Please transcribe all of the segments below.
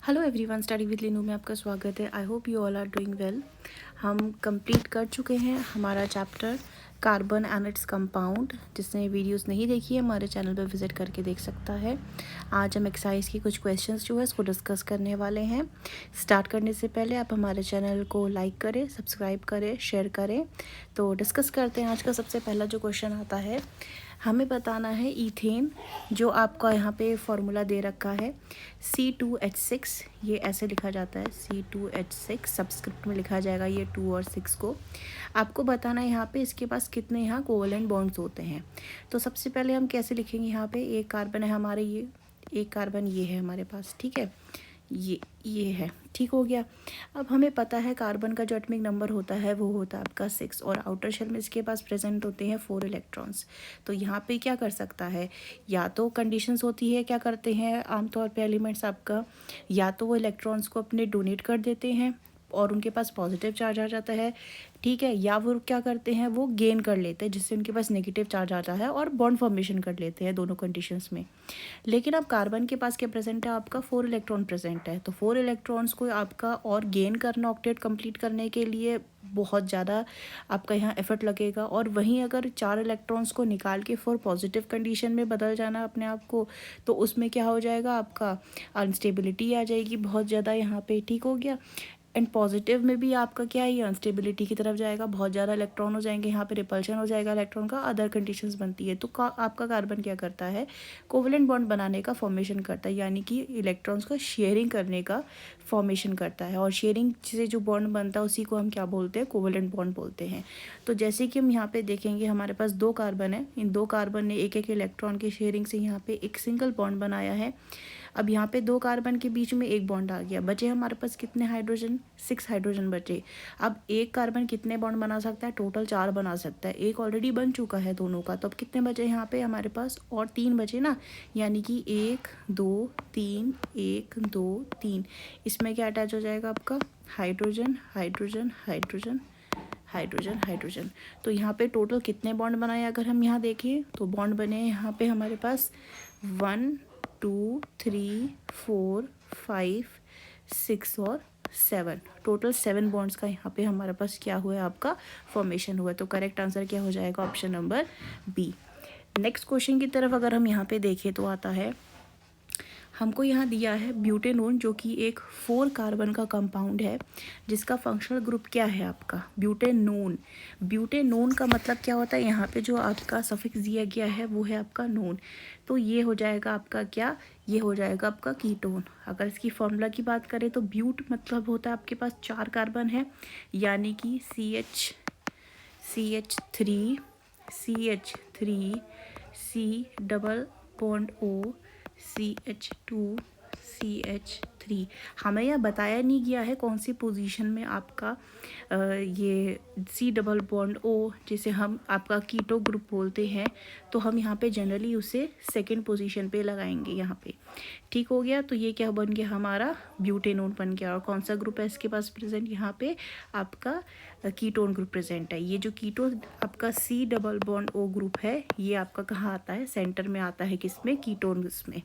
Hello everyone, study with Leenu में आपका स्वागत है। I hope you all are doing well. हम कंप्लीट कर चुके हैं हमारा chapter carbon and its compound. जिसने वीडियोस नहीं देखी है हमारे चैनल पर विजिट करके देख सकता है। आज हम एक्सरसाइज की कुछ क्वेश्चंस जो है इसको डिस्कस करने वाले हैं। स्टार्ट करने से पहले आप हमारे चैनल को लाइक करें, सब्सक्राइब करें, शेयर करें। तो डिस्कस करते हैं। आज का सबसे पहला जो क्वेश्चन आता है, हमें बताना है ईथेन, जो आपका यहाँ पे फॉर्मूला दे रखा है C2H6। ये ऐसे लिखा जाता है C2H6, सबस्क्रिप्ट में लिखा जाएगा ये 2 और 6 को। आपको बताना है यहाँ पे इसके पास कितने यहाँ कोवेलेंट बॉन्ड्स होते हैं। तो सबसे पहले हम कैसे लिखेंगे, यहाँ पे एक कार्बन है हमारे, ये एक कार्बन ये है हमारे पास, ठीक है, ये है, ठीक हो गया। अब हमें पता है कार्बन का जो एटॉमिक नंबर होता है वो होता है आपका 6, और आउटर शेल में इसके पास प्रेजेंट होते हैं 4 इलेक्ट्रॉन्स। तो यहाँ पे क्या कर सकता है, या तो कंडीशंस होती है, क्या करते हैं आमतौर पे एलिमेंट्स आपका, या तो वो इलेक्ट्रॉन्स को अपने डोनेट कर देते हैं और उनके पास पॉजिटिव चार्ज आ जाता है, ठीक है, या वो क्या करते हैं वो गेन कर लेते हैं जिससे उनके पास नेगेटिव चार्ज आता है और बॉन्ड फॉर्मेशन कर लेते हैं दोनों कंडीशंस में। लेकिन अब कार्बन के पास क्या प्रेजेंट है, आपका 4 इलेक्ट्रॉन प्रेजेंट है। तो 4 इलेक्ट्रॉन्स को आपका और गेन करना ऑक्टेट कंप्लीट करने के लिए बहुत ज़्यादा आपका यहाँ एफर्ट लगेगा। और वहीं अगर 4 इलेक्ट्रॉन्स को निकाल के 4 पॉजिटिव कंडीशन में बदल जाना अपने आप को, तो उसमें क्या हो जाएगा, आपका अनस्टेबिलिटी आ जाएगी बहुत ज़्यादा यहाँ पे, ठीक हो गया। एंड पॉजिटिव में भी आपका क्या है, ये अनस्टेबिलिटी की तरफ जाएगा, बहुत ज़्यादा इलेक्ट्रॉन हो जाएंगे, यहाँ पे रिपल्शन हो जाएगा इलेक्ट्रॉन का, अदर कंडीशंस बनती है। तो आपका कार्बन क्या करता है, कोवेलेंट बॉन्ड बनाने का फॉर्मेशन करता है, यानी कि इलेक्ट्रॉन्स का शेयरिंग करने का फॉर्मेशन करता है। और शेयरिंग से जो बॉन्ड बनता है उसी को हम क्या बोलते हैं, कोवेलेंट बॉन्ड बोलते हैं। तो जैसे कि हम यहाँ पे देखेंगे हमारे पास 2 कार्बन है, इन 2 कार्बन ने एक एक इलेक्ट्रॉन की शेयरिंग से यहाँ पे एक सिंगल बॉन्ड बनाया है। अब यहाँ पे 2 कार्बन के बीच में एक बॉन्ड आ गया, बचे हमारे पास कितने हाइड्रोजन, 6 हाइड्रोजन बचे। अब एक कार्बन कितने बॉन्ड बना सकता है, टोटल 4 बना सकता है, एक ऑलरेडी बन चुका है दोनों का। तो अब कितने बचे यहाँ पे हमारे पास, और 3 बचे ना, यानी कि 1 2 3, 1 2 3। इसमें क्या अटैच हो जाएगा आपका, hydrogen hydrogen hydrogen hydrogen hydrogen. तो यहाँ पे टोटल कितने बॉन्ड बनाए, अगर हम यहाँ देखें तो बॉन्ड बने यहाँ पे हमारे पास 1 2 3 4 5 6 और 7, टोटल 7 बॉन्ड्स का यहाँ पे हमारे पास क्या हुआ है, आपका फॉर्मेशन हुआ है। तो करेक्ट आंसर क्या हो जाएगा, option number B. Next question की तरफ अगर हम यहाँ पे देखें तो आता है, हमको यहाँ दिया है ब्यूटेनोन, जो कि एक 4 कार्बन का कंपाउंड है जिसका फंक्शनल ग्रुप क्या है आपका, ब्यूटेनोन। ब्यूटेनोन का मतलब क्या होता है, यहाँ पे जो आपका सफिक्स दिया गया है वो है आपका नोन। तो ये हो जाएगा आपका क्या, ये हो जाएगा आपका कीटोन। अगर इसकी फॉर्मूला की बात करें तो ब्यूट मतलब होता है आपके पास 4 कार्बन है, यानी कि CH3 C double bond O CH2CH3। हमें यह बताया नहीं गया है कौन सी पोजीशन में आपका ये C डबल बॉन्ड O, जिसे हम आपका कीटो ग्रुप बोलते हैं, तो हम यहाँ पे जनरली उसे सेकंड पोजीशन पे लगाएंगे यहाँ पे, ठीक हो गया। तो ये क्या बन गया, हमारा ब्यूटेनोन बन गया। और कौन सा ग्रुप है इसके पास प्रेजेंट, यहाँ पे आपका कीटोन ग्रुप प्रेजेंट है। ये जो कीटोन आपका C double bond O group है, ये आपका कहाँ आता है, सेंटर में आता है, किसमें, कीटोन में।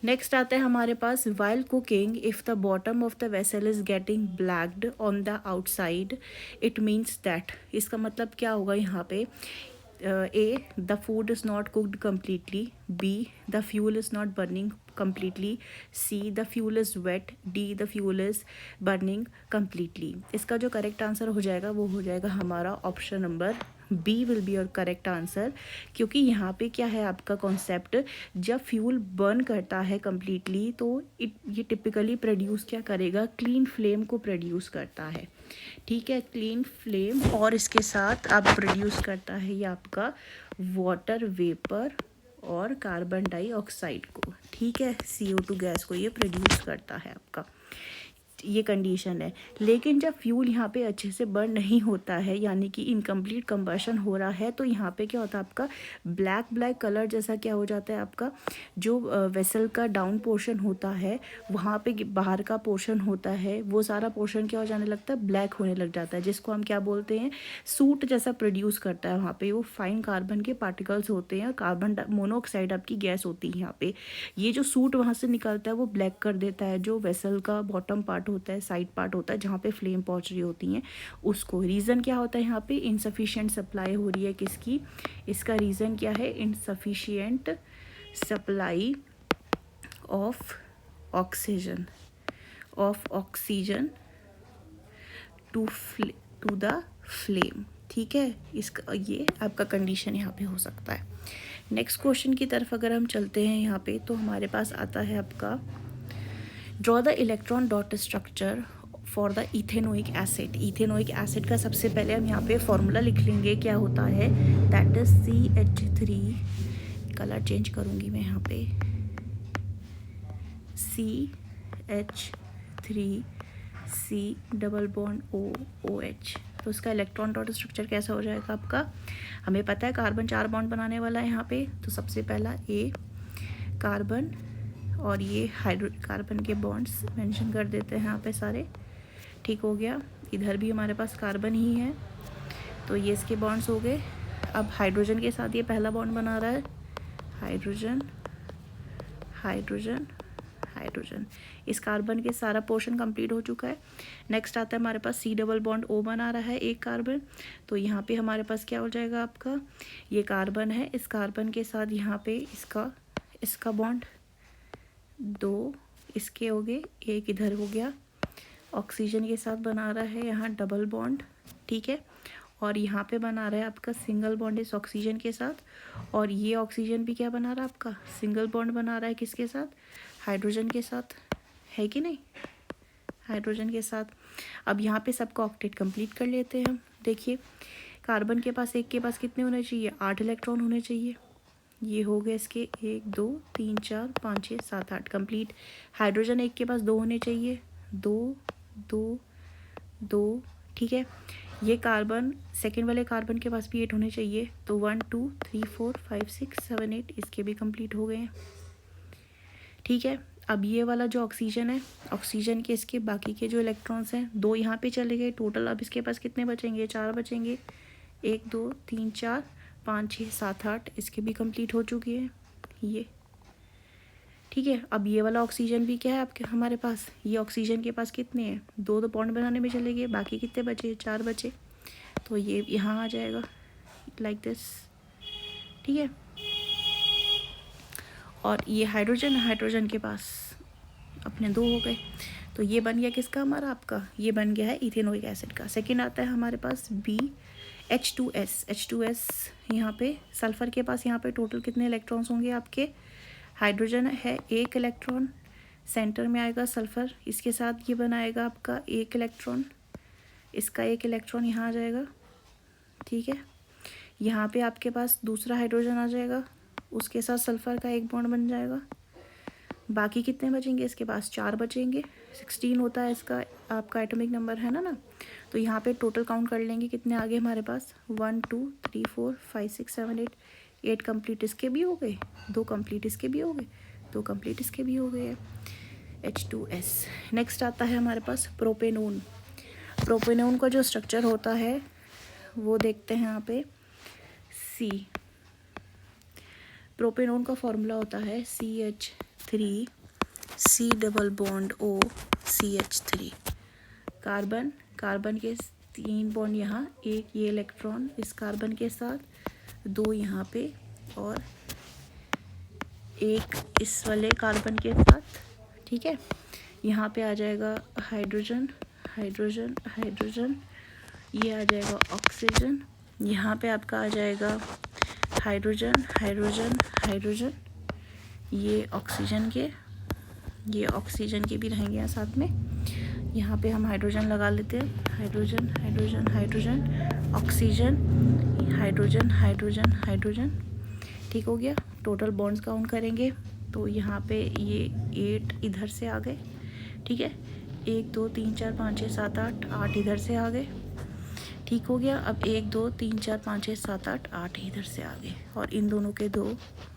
नेक्स्ट आता है हमारे पास, while cooking if the bottom of the vessel is getting blacked on the outside, it means that. इसका मतलब क्या होगा यहाँ पे, A, the food is not cooked completely, B, the fuel is not burning completely, C, the fuel is wet, D, the fuel is burning completely। इसका जो correct answer हो जाएगा वो हो जाएगा हमारा option number B will be your correct answer. क्योंकि यहाँ पे क्या है आपका कॉन्सेप्ट, जब फ्यूल बर्न करता है कम्प्लीटली तो ये टिपिकली प्रोड्यूस क्या करेगा, क्लीन फ्लेम को प्रोड्यूस करता है, ठीक है, क्लीन फ्लेम। और इसके साथ आप प्रोड्यूस करता है ये आपका वाटर वेपर और कार्बन डाइऑक्साइड को, ठीक है, CO2 गैस को ये प्रोड्यूस करता है आपका। ये कंडीशन है। लेकिन जब फ्यूल यहाँ पे अच्छे से बर्न नहीं होता है, यानी कि इनकम्प्लीट कंबशन हो रहा है, तो यहाँ पे क्या होता है, आपका ब्लैक कलर जैसा क्या हो जाता है, आपका जो वेसल का डाउन पोर्शन होता है, वहाँ पे बाहर का पोर्शन होता है, वो सारा पोर्शन क्या हो जाने लगता है, ब्लैक होने लग जाता है, जिसको हम क्या बोलते हैं, सूट जैसा प्रोड्यूस करता है। वहाँ पे वो फाइन कार्बन के पार्टिकल्स होते हैं, कार्बन मोनोऑक्साइड आपकी गैस होती है यहाँ पे। ये जो सूट वहाँ से निकलता है वो ब्लैक कर देता है जो वेसल का बॉटम पार्ट होता है, साइड पार्ट होता है, जहाँ पे फ्लेम पहुँच रही होती हैं उसको। रीज़न क्या होता है, यहाँ पे इनसफिशिएंट सप्लाई हो रही है किसकी, इसका रीज़न क्या है, insufficient supply of oxygen to the flame. ठीक है, इसका ये आपका कंडीशन यहाँ पे हो सकता है। नेक्स्ट क्वेश्चन की तरफ अगर हम चलते हैं यहाँ पे, तो हमारे पास आता है आपका draw the electron dot structure for the ethanoic acid. Ethanoic acid का सबसे पहले हम यहाँ पे फॉर्मूला लिख लेंगे, क्या होता है, that is CH3, colour change करूँगी मैं यहाँ पे, CH3C डबल बॉन्ड OH। तो इसका इलेक्ट्रॉन डॉट स्ट्रक्चर कैसा हो जाएगा आपका, हमें पता है कार्बन 4 बॉन्ड बनाने वाला है यहाँ पे, तो सबसे पहला A कार्बन, और ये कार्बन के बॉन्ड्स मेंशन कर देते हैं यहाँ पे सारे। ठीक हो गया, इधर भी हमारे पास कार्बन ही है, तो ये इसके बॉन्ड्स हो गए। अब हाइड्रोजन के साथ ये पहला बॉन्ड बना रहा है, हाइड्रोजन हाइड्रोजन हाइड्रोजन, इस कार्बन के सारा पोर्शन कंप्लीट हो चुका है। नेक्स्ट आता है हमारे पास C डबल बॉन्ड O बना रहा है एक कार्बन, तो यहाँ पे हमारे पास क्या हो जाएगा आपका, ये कार्बन है, इस कार्बन के साथ यहाँ पे इसका बॉन्ड 2 इसके हो गए, एक इधर हो गया। ऑक्सीजन के साथ बना रहा है यहाँ डबल बॉन्ड, ठीक है, और यहाँ पे बना रहा है आपका सिंगल बॉन्ड इस ऑक्सीजन के साथ, और ये ऑक्सीजन भी क्या बना रहा है आपका, सिंगल बॉन्ड बना रहा है किसके साथ, हाइड्रोजन के साथ, है कि नहीं, हाइड्रोजन के साथ। अब यहाँ पे सबका ऑक्टेट कंप्लीट कर लेते हैं हम। देखिए कार्बन के पास एक के पास कितने होने चाहिए, 8 इलेक्ट्रॉन होने चाहिए, ये हो गए इसके 1 2 3 4 5 6 7 8 कंप्लीट। हाइड्रोजन एक के पास 2 होने चाहिए, 2 2 2, ठीक है। ये कार्बन सेकेंड वाले कार्बन के पास भी 8 होने चाहिए, तो 1 2 3 4 5 6 7 8 इसके भी कंप्लीट हो गए हैं, ठीक है। अब ये वाला जो ऑक्सीजन है, ऑक्सीजन के इसके बाकी के जो इलेक्ट्रॉन्स हैं 2 यहाँ पे चले गए, टोटल अब इसके पास कितने बचेंगे, 4 बचेंगे, 1 2 3 4 5 6 7 8 इसके भी कंप्लीट हो चुकी है ये, ठीक है। अब ये वाला ऑक्सीजन भी क्या है आपके हमारे पास, ये ऑक्सीजन के पास कितने हैं, 2 बॉन्ड बनाने में चले गए, बाकी कितने बचे, 4 बचे, तो ये यहाँ आ जाएगा लाइक दिस, ठीक है। और ये हाइड्रोजन के पास अपने 2 हो गए, तो ये बन गया किसका हमारा, आपका ये बन गया है इथेनोइक एसिड का। सेकेंड आता है हमारे पास H2S यहाँ पे सल्फ़र के पास यहाँ पे टोटल कितने इलेक्ट्रॉन्स होंगे आपके, हाइड्रोजन है 1 इलेक्ट्रॉन, सेंटर में आएगा सल्फ़र, इसके साथ ये बनाएगा आपका 1 इलेक्ट्रॉन, इसका 1 इलेक्ट्रॉन यहाँ आ जाएगा, ठीक है। यहाँ पे आपके पास दूसरा हाइड्रोजन आ जाएगा, उसके साथ सल्फ़र का 1 बॉन्ड बन जाएगा, बाकी कितने बचेंगे इसके पास, 4 बचेंगे, 16 होता है इसका आपका एटॉमिक नंबर है ना। तो यहाँ पे टोटल काउंट कर लेंगे कितने आगे हमारे पास, 1 2 3 4 5 6 7 8 कंप्लीट इसके भी हो गए, 2 कंप्लीट इसके भी हो गए, 2 कंप्लीट इसके भी हो गए H2S। नेक्स्ट आता है हमारे पास प्रोपेनोन। प्रोपेनोन का जो स्ट्रक्चर होता है वो देखते हैं यहाँ पे, C प्रोपेनोन का फॉर्मूला होता है CH3C double bond O CH3, carbon के 3 बॉन्ड यहाँ, 1 ये इलेक्ट्रॉन इस कार्बन के साथ, 2 यहाँ पे और 1 इस वाले कार्बन के साथ, ठीक है। यहाँ पे आ जाएगा हाइड्रोजन, ये आ जाएगा ऑक्सीजन, यहाँ पे आपका आ जाएगा हाइड्रोजन, ये ऑक्सीजन के भी रहेंगे यहाँ साथ में। यहाँ पे हम हाइड्रोजन लगा लेते हैं, हाइड्रोजन ऑक्सीजन हाइड्रोजन, ठीक हो गया। टोटल बॉन्ड्स काउंट करेंगे तो यहाँ पे ये 8 इधर से आ गए, ठीक है। 1 2 3 4 5 6 7 8, 8 इधर से आ गए। ठीक हो गया। अब 1 2 3 4 5 6 7 8, 8 इधर से आ गए और इन दोनों के 2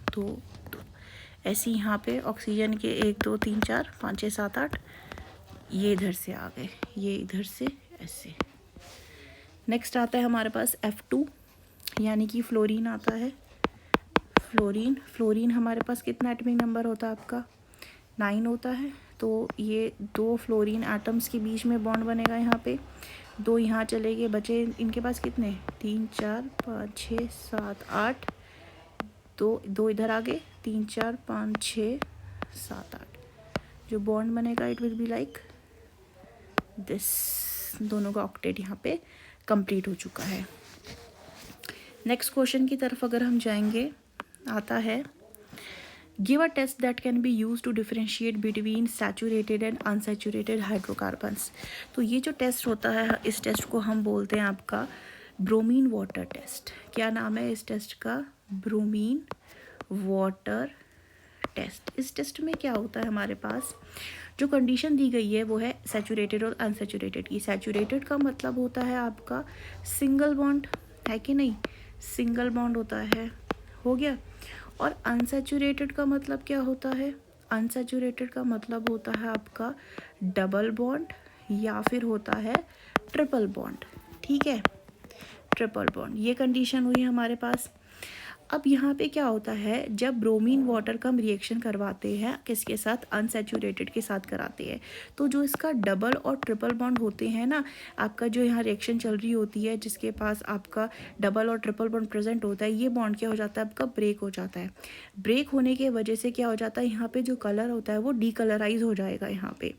2 2। ऐसे यहाँ पे ऑक्सीजन के 1 2 3 4 5 6 7 8 ये इधर से आ गए, ये इधर से ऐसे। नेक्स्ट आता है हमारे पास F2 यानी कि फ्लोरीन आता है। फ्लोरीन हमारे पास कितना एटॉमिक नंबर होता है आपका? 9 होता है। तो ये 2 फ्लोरीन एटम्स के बीच में बॉन्ड बनेगा यहाँ पे, 2 यहाँ चले गए, बचे इनके पास कितने? 3 4 5 6 7 8, 2 इधर आ गए, 3 4 5 6 7 8। जो बॉन्ड बनेगा it will be like this. दोनों का ऑक्टेट यहाँ पे कंप्लीट हो चुका है। नेक्स्ट क्वेश्चन की तरफ अगर हम जाएंगे, आता है give a test that can be use to differentiate between saturated and unsaturated hydrocarbons. तो ये जो टेस्ट होता है, इस टेस्ट को हम बोलते हैं आपका ब्रोमीन वाटर टेस्ट। क्या नाम है इस टेस्ट का? Bromine water test. इस टेस्ट में क्या होता है, हमारे पास जो कंडीशन दी गई है वो है सैचुरेटेड और अनसैचुरेटेड की। सैचुरेटेड का मतलब होता है आपका सिंगल बॉन्ड, है कि नहीं? सिंगल बॉन्ड होता है, हो गया। और अनसैचुरेटेड का मतलब क्या होता है? अनसैचुरेटेड का मतलब होता है आपका डबल बॉन्ड या फिर होता है ट्रिपल बॉन्ड। ठीक है, ट्रिपल बॉन्ड, ये कंडीशन हुई हमारे पास। अब यहाँ पे क्या होता है, जब ब्रोमीन वाटर का हम रिएक्शन करवाते हैं किसके साथ? अनसैचुरेटेड के साथ कराते हैं, तो जो इसका डबल और ट्रिपल बॉन्ड होते हैं ना, आपका जो यहाँ रिएक्शन चल रही होती है जिसके पास आपका डबल और ट्रिपल बॉन्ड प्रेजेंट होता है, ये बॉन्ड क्या हो जाता है आपका? ब्रेक हो जाता है। ब्रेक होने की वजह से क्या हो जाता है, यहाँ पे जो कलर होता है वो डीकलराइज हो जाएगा यहाँ पे।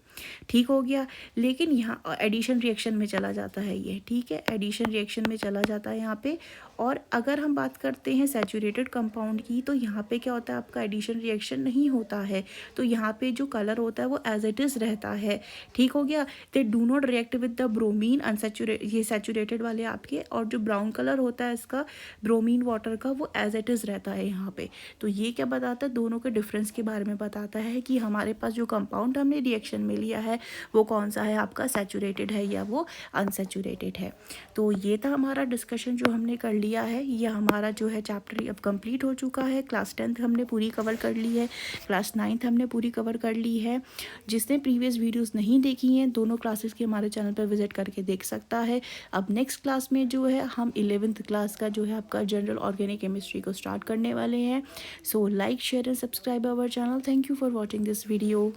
ठीक हो गया। लेकिन यहाँ एडिशन रिएक्शन में चला जाता है ये, ठीक है, एडिशन रिएक्शन में चला जाता है यहाँ पे। और अगर हम बात करते हैं सैचुरेटेड कंपाउंड की, तो यहाँ पे क्या होता है आपका? एडिशन रिएक्शन नहीं होता है, तो यहाँ पे जो कलर होता है वो एज इट इज़ रहता है। ठीक हो गया। They do not react with the bromine unsaturate, ये सैचुरेटेड वाले आपके, और जो ब्राउन कलर होता है इसका ब्रोमीन वाटर का, वो एज इट इज़ रहता है यहाँ पे। तो ये क्या बताता है? दोनों के डिफरेंस के बारे में बताता है कि हमारे पास जो कंपाउंड हमने रिएक्शन में लिया है वो कौन सा है आपका? सैचुरेटेड है या वो अनसैचुरेटेड है। तो ये था हमारा डिस्कशन जो हमने कर लिया है। ये हमारा जो है चैप्टर अब कंप्लीट हो चुका है। क्लास 10th हमने पूरी कवर कर ली है, क्लास 9th हमने पूरी कवर कर ली है। जिसने प्रीवियस वीडियोस नहीं देखी हैं, दोनों क्लासेस के हमारे चैनल पर विजिट करके देख सकता है। अब नेक्स्ट क्लास में जो है हम 11th क्लास का जो है आपका जनरल ऑर्गेनिक केमिस्ट्री को स्टार्ट करने वाले हैं। So like share and subscribe our channel. Thank you for watching this video.